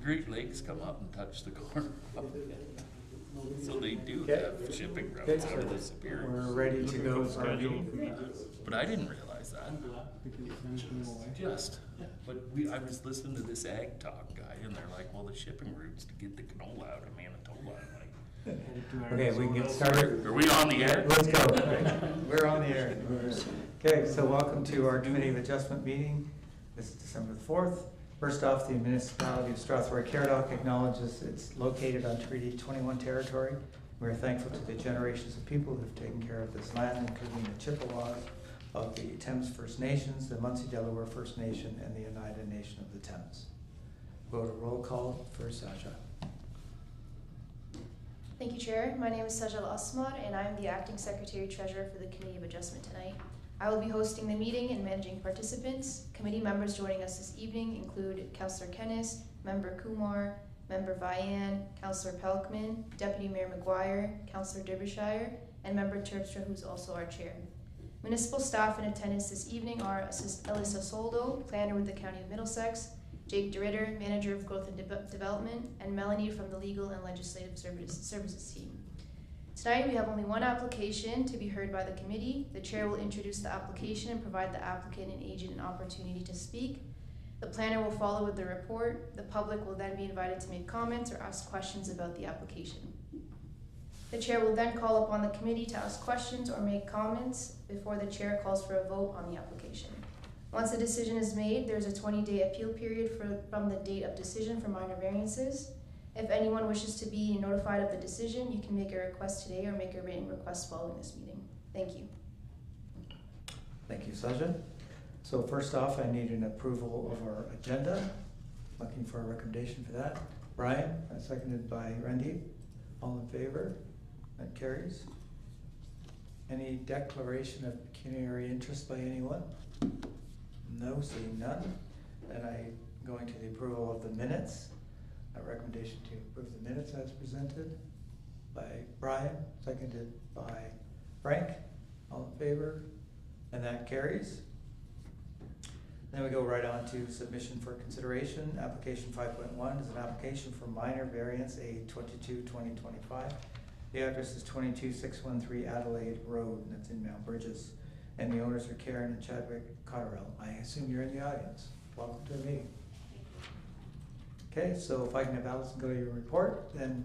Great Lakes come up and touch the corner. So they do Okay. have shipping Okay, routes out of the so Superior. we're ready to go for our meeting. But I didn't realize that. I was listening to this ag talk guy, and they're like, well, the shipping routes to get the canola out of Manitoba. I'm like, Okay, we can get started. are we on the air? Let's go. We're on the air. Okay, so welcome to our Committee of Adjustment meeting. This is December the 4th. First off, the municipality of Strathroy-Caradoc acknowledges it's located on Treaty 21 territory. We are thankful to the generations of people who have taken care of this land, including the Chippewas of the Thames First Nations, the Munsee Delaware First Nation, and the Oneida Nation of the Thames. Go to roll call for Sasha. Thank you, Chair. My name is Sajal Asmar, and I am the Acting Secretary Treasurer for the Committee of Adjustment tonight. I will be hosting the meeting and managing participants. Committee members joining us this evening include Councillor Kennis, Member Kumar, Member Vian, Councillor Pelkman, Deputy Mayor McGuire, Councillor Derbyshire, and Member Terpstra, who's also our Chair. Municipal staff in attendance this evening are Alyssa Soldo, Planner with the County of Middlesex, Jake DeRitter, Manager of Growth and Development, and Melanie from the Legal and Legislative Services team. Tonight we have only one application to be heard by the committee. The chair will introduce the application and provide the applicant and agent an opportunity to speak. The planner will follow with the report. The public will then be invited to make comments or ask questions about the application. The chair will then call upon the committee to ask questions or make comments before the chair calls for a vote on the application. Once a decision is made, there's a 20-day appeal period from the date of decision for minor variances. If anyone wishes to be notified of the decision, you can make a request today or make a written request following this meeting. Thank you. Thank you, Sasha. So first off, I need an approval of our agenda. Looking for a recommendation for that. Brian, seconded by Randy. All in favor? That carries. Any declaration of pecuniary interest by anyone? No, seeing none. Then I'm going to the approval of the minutes. A recommendation to approve the minutes as presented by Brian, seconded by Frank. All in favor? And that carries. Then we go right on to submission for consideration. Application 5.1 is an application for minor variance A22-2025. The address is 22613 Adelaide Road, and that's in Mount Bridges. And the owners are Karen and Chadwick Cotterell. I assume you're in the audience. Welcome to the meeting. Okay, so if I can have Allison go to your report, then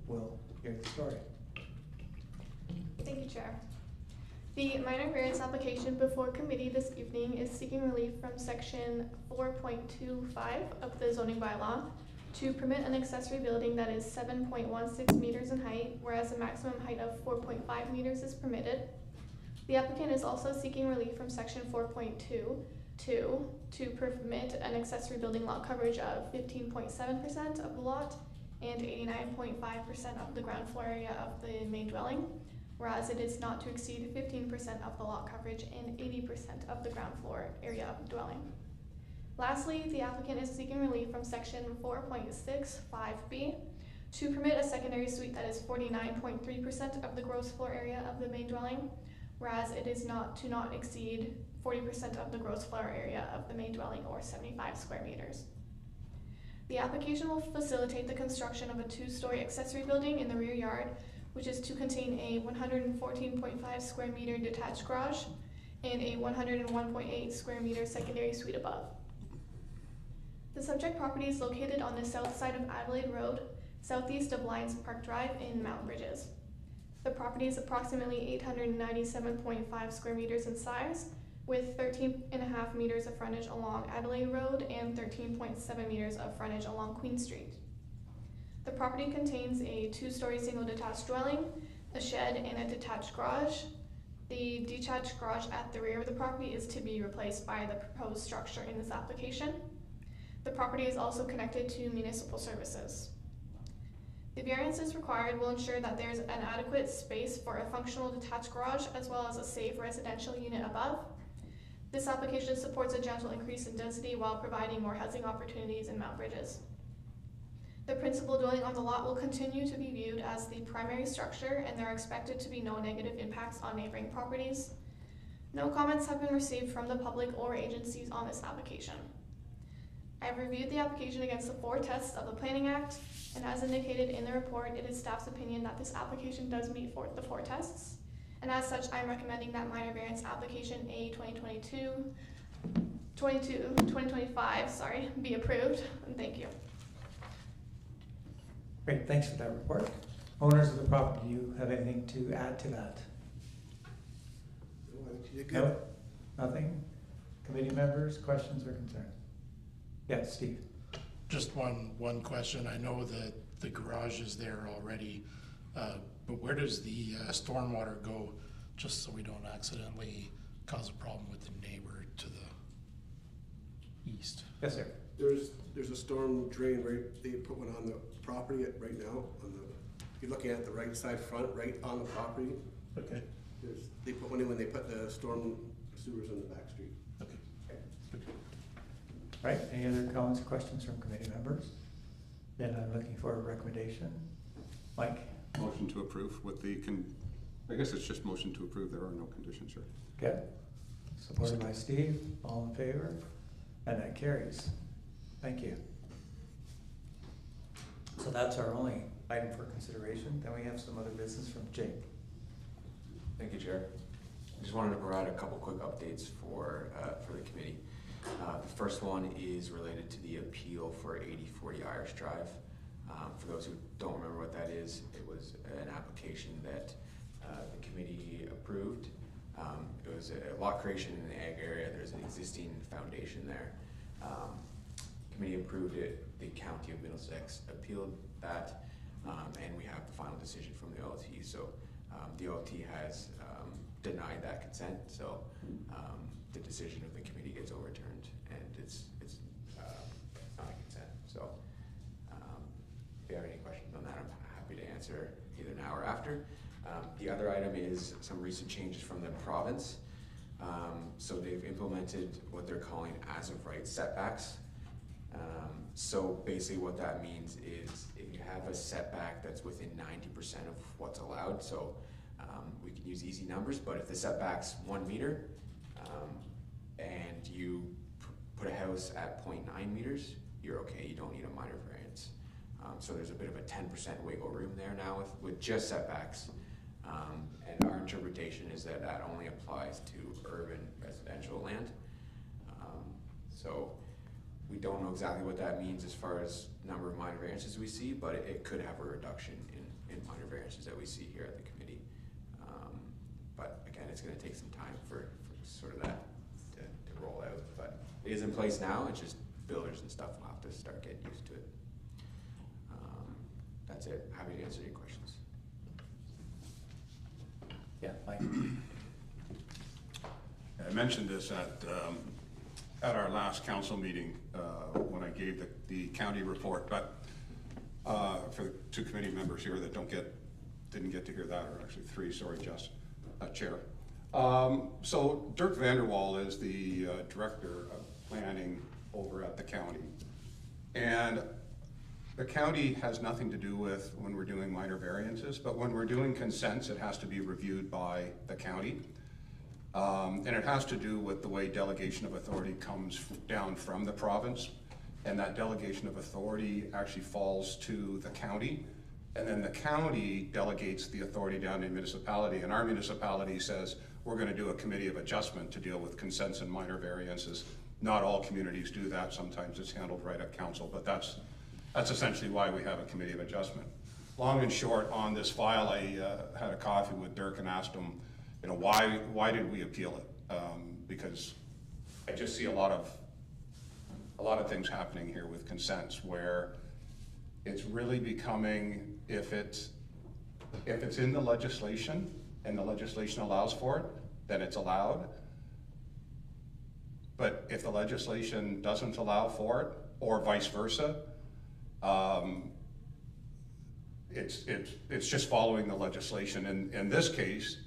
we'll hear the story. Thank you, Chair. The minor variance application before committee this evening is seeking relief from section 4.25 of the zoning bylaw to permit an accessory building that is 7.16 meters in height, whereas a maximum height of 4.5 meters is permitted. The applicant is also seeking relief from section 4.22 to permit an accessory building lot coverage of 15.7% of the lot and 89.5% of the ground floor area of the main dwelling, whereas it is not to exceed 15% of the lot coverage and 80% of the ground floor area of the dwelling. Lastly, the applicant is seeking relief from section 4.65B to permit a secondary suite that is 49.3% of the gross floor area of the main dwelling, whereas it is not to not exceed 40% of the gross floor area of the main dwelling, or 75 square meters. The application will facilitate the construction of a 2-story accessory building in the rear yard, which is to contain a 114.5 square meter detached garage and a 101.8 square meter secondary suite above. The subject property is located on the south side of Adelaide Road, southeast of Lions Park Drive in Mount Bridges. The property is approximately 897.5 square meters in size, with 13.5 meters of frontage along Adelaide Road and 13.7 meters of frontage along Queen Street. The property contains a 2-story single detached dwelling, a shed, and a detached garage. The detached garage at the rear of the property is to be replaced by the proposed structure in this application. The property is also connected to municipal services. The variances required will ensure that there is an adequate space for a functional detached garage as well as a safe residential unit above. This application supports a gentle increase in density while providing more housing opportunities in Mount Bridges. The principal dwelling on the lot will continue to be viewed as the primary structure, and there are expected to be no negative impacts on neighboring properties. No comments have been received from the public or agencies on this application. I have reviewed the application against the 4 tests of the Planning Act, and as indicated in the report, it is staff's opinion that this application does meet the 4 tests. And as such, I am recommending that minor variance application A 2025, be approved, and thank you. Great, thanks for that report. Owners of the property, do you have anything to add to that? No, nothing? Committee members, questions or concerns? Yeah, Steve. Just one question. I know that the garage is there already, but where does the stormwater go, just so we don't accidentally cause a problem with the neighbor to the east? Yes, sir. There's a storm drain right, they put one on the property right now, you're looking at the right side front, right on the property. Okay. They put one in when they put the storm sewers on the back street. Okay. Right, any other comments or questions from committee members? Then I'm looking for a recommendation. Mike? Motion to approve with the, I guess it's just motion to approve, there are no conditions here. Okay. Supported by Steve, all in favor? And that carries. Thank you. So that's our only item for consideration. Then we have some other business from Jake. Thank you, Chair. I just wanted to provide a couple quick updates for the committee. The first one is related to the appeal for 8040 Irish Drive. For those who don't remember what that is, it was an application that the committee approved. It was a lot creation in the ag area. There's an existing foundation there. Committee approved it. The County of Middlesex appealed that, and we have the final decision from the OLT. So the OLT has denied that consent. So the decision of the committee gets overturned, and it's not a consent. So if you have any questions on that, I'm happy to answer either now or after. The other item is some recent changes from the province. So they've implemented what they're calling as of right setbacks. So basically what that means is if you have a setback that's within 90% of what's allowed, so we can use easy numbers, but if the setback's 1 meter and you put a house at 0.9 meters, you're okay, you don't need a minor variance. So there's a bit of a 10% wiggle room there now with just setbacks. And our interpretation is that that only applies to urban residential land. So we don't know exactly what that means as far as number of minor variances we see, but it could have a reduction in minor variances that we see here at the committee. But again, it's going to take some time for sort of that to roll out. But it is in place now. It's just builders and stuff will have to start getting used to it. That's it. Happy to answer any questions. Yeah, Mike. I mentioned this at our last council meeting when I gave the county report, but for the 2 committee members here that didn't get to hear that, or actually 3, sorry, Jess, Chair. So Dirk Vanderwall is the Director of Planning over at the county. And the county has nothing to do with when we're doing minor variances, but when we're doing consents, it has to be reviewed by the county. And it has to do with the way delegation of authority comes down from the province. And that delegation of authority actually falls to the county. And then the county delegates the authority down to the municipality. And our municipality says, we're going to do a committee of adjustment to deal with consents and minor variances. Not all communities do that. Sometimes it's handled right at council, but that's essentially why we have a committee of adjustment. Long and short, on this file, I had a coffee with Dirk and asked him, you know, why did we appeal it? Because I just see a lot of things happening here with consents where it's really becoming, if it's in the legislation and the legislation allows for it, then it's allowed. But if the legislation doesn't allow for it, or vice versa, it's just following the legislation. And in this case,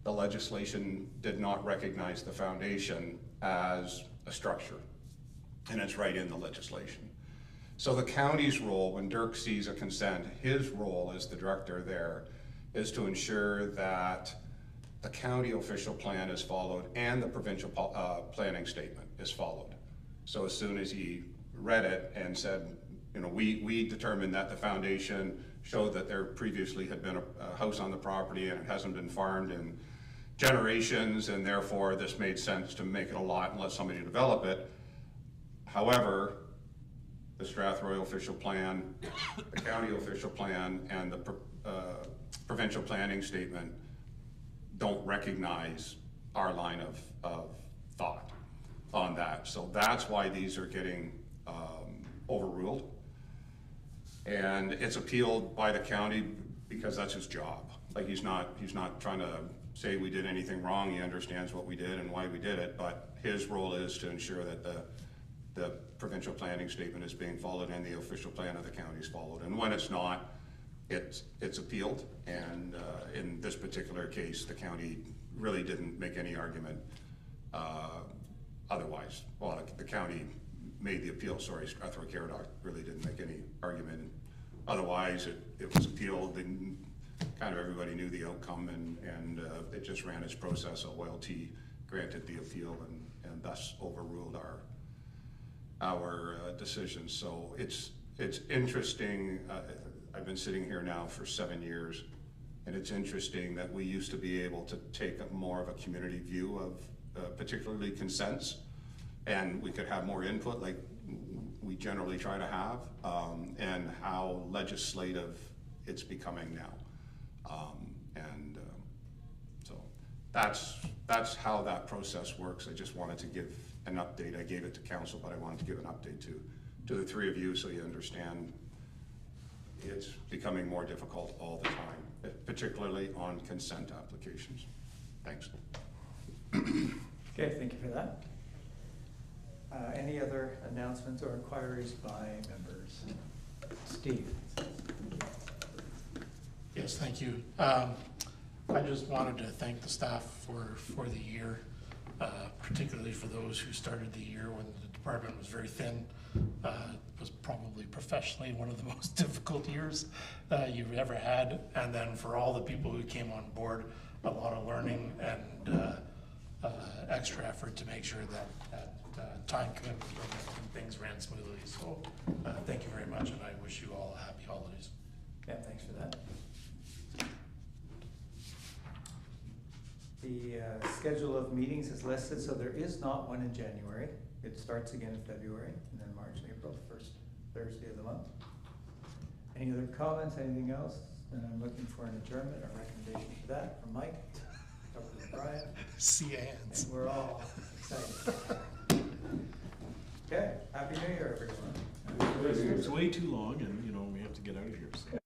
the legislation did not recognize the foundation as a structure, and it's right in the legislation. So the county's role, when Dirk sees a consent, his role as the director there is to ensure that the county official plan is followed and the provincial planning statement is followed. So as soon as he read it and said, you know, we determined that the foundation showed that there previously had been a house on the property and it hasn't been farmed in generations, and therefore this made sense to make it a lot and let somebody develop it. However, the Strathroy official plan, the county official plan, and the provincial planning statement don't recognize our line of thought on that. So that's why these are getting overruled. And it's appealed by the county because that's his job. Like he's not trying to say we did anything wrong. He understands what we did and why we did it, but his role is to ensure that the provincial planning statement is being followed and the official plan of the county is followed. And when it's not, it's appealed. And in this particular case, the county really didn't make any argument otherwise. Well, the county made the appeal, sorry, Strathroy-Caradoc really didn't make any argument. Otherwise, it was appealed and kind of everybody knew the outcome, and it just ran its process. OLT granted the appeal and thus overruled our decision. So it's interesting. I've been sitting here now for 7 years, and it's interesting that we used to be able to take more of a community view of particularly consents, and we could have more input like we generally try to have, and how legislative it's becoming now. So that's how that process works. I just wanted to give an update. I gave it to council, but I wanted to give an update to the three of you so you understand it's becoming more difficult all the time, particularly on consent applications. Thanks. Okay, thank you for that. Any other announcements or inquiries by members? Steve? Yes, thank you. I just wanted to thank the staff for the year, particularly for those who started the year when the department was very thin. It was probably professionally one of the most difficult years you've ever had. And then for all the people who came on board, a lot of learning and extra effort to make sure that time commitment and things ran smoothly. So thank you very much, and I wish you all a happy holidays. Yeah, thanks for that. The schedule of meetings is listed, so there is not one in January. It starts again in February, and then March and April, the first Thursday of the month. Any other comments, anything else? Then I'm looking for an adjournment or recommendation for that from Mike, over to Brian. See ya, hands. And we're all excited. Okay, Happy New Year, everyone. It's way too long, and we have to get out of here. So.